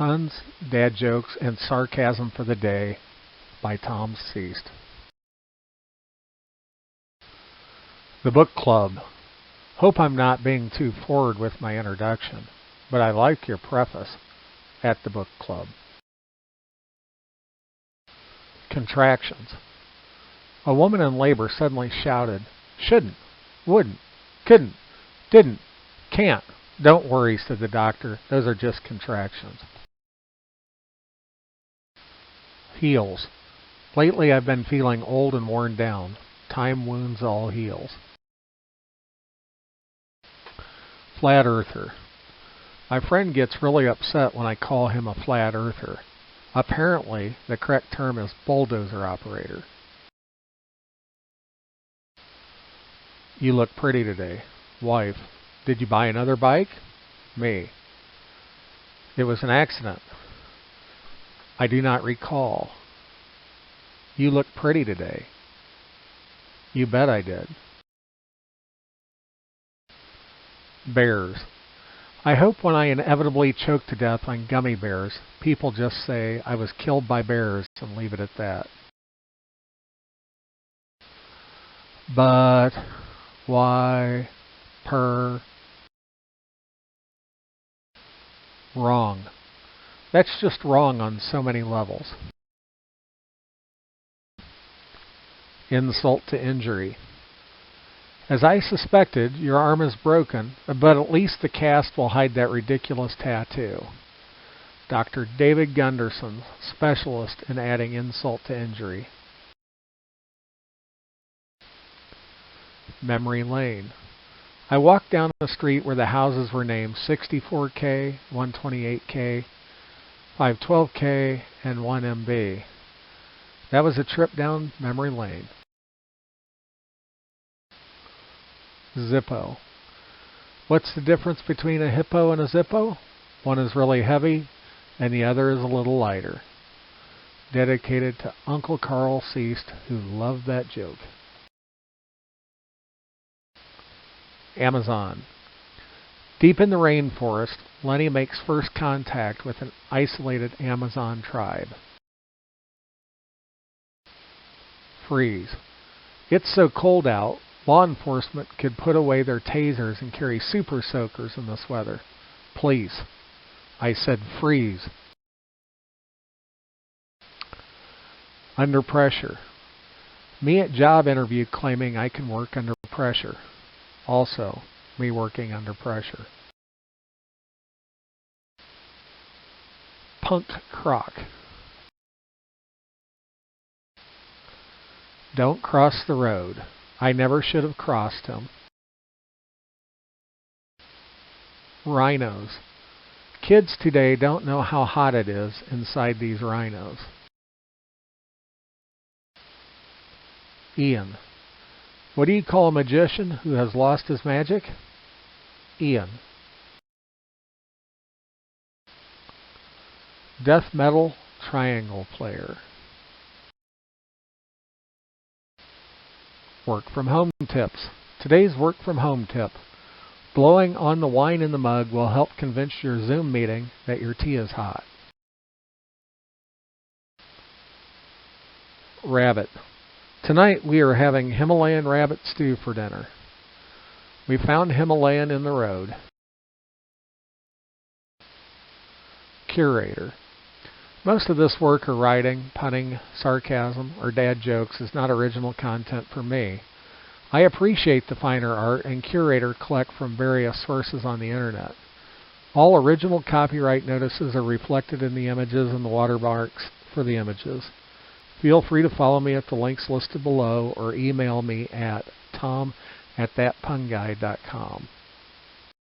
Puns, Dad Jokes, and Sarcasm for the Day by Tom Ceased. The Book Club. Hope I'm not being too forward with my introduction, but I like your preface. At the Book Club. Contractions. A woman in labor suddenly shouted, "Shouldn't, wouldn't, couldn't, didn't, can't." "Don't worry," said the doctor. "Those are just contractions." Heels. Lately I've been feeling old and worn down. Time wounds all heals. Flat earther. My friend gets really upset when I call him a flat earther. Apparently, the correct term is bulldozer operator. You look pretty today. Wife. Did you buy another bike? Me. It was an accident. I do not recall. You look pretty today. You bet I did. Bears. I hope when I inevitably choke to death on gummy bears, people just say I was killed by bears and leave it at that. But, why, per, wrong. That's just wrong on so many levels. Insult to injury. As I suspected, your arm is broken, but at least the cast will hide that ridiculous tattoo. Dr. David Gunderson, specialist in adding insult to injury. Memory lane. I walked down a street where the houses were named 64K, 128K, 512K, and 1MB. That was a trip down memory lane. Zippo. What's the difference between a hippo and a Zippo? One is really heavy and the other is a little lighter. Dedicated to Uncle Carl Ceased, who loved that joke. Amazon. Deep in the rainforest, Lenny makes first contact with an isolated Amazon tribe. Freeze. It's so cold out, law enforcement could put away their tasers and carry super soakers in this weather. Please. I said freeze. Under pressure. Me at job interview claiming I can work under pressure. Also, me working under pressure. Punk croc. Don't cross the road. I never should have crossed him. Rhinos. Kids today don't know how hot it is inside these rhinos. Ian. What do you call a magician who has lost his magic? Ian. Death metal triangle player. Work from home tips. Today's work from home tip. Blowing on the wine in the mug will help convince your Zoom meeting that your tea is hot. Rabbit. Tonight we are having Himalayan rabbit stew for dinner. We found Himalayan in the road. Curator. Most of this work or writing, punning, sarcasm, or dad jokes is not original content for me. I appreciate the finer art and curator collect from various sources on the internet. All original copyright notices are reflected in the images and the watermarks for the images. Feel free to follow me at the links listed below or email me at tom@thatpunguy.com.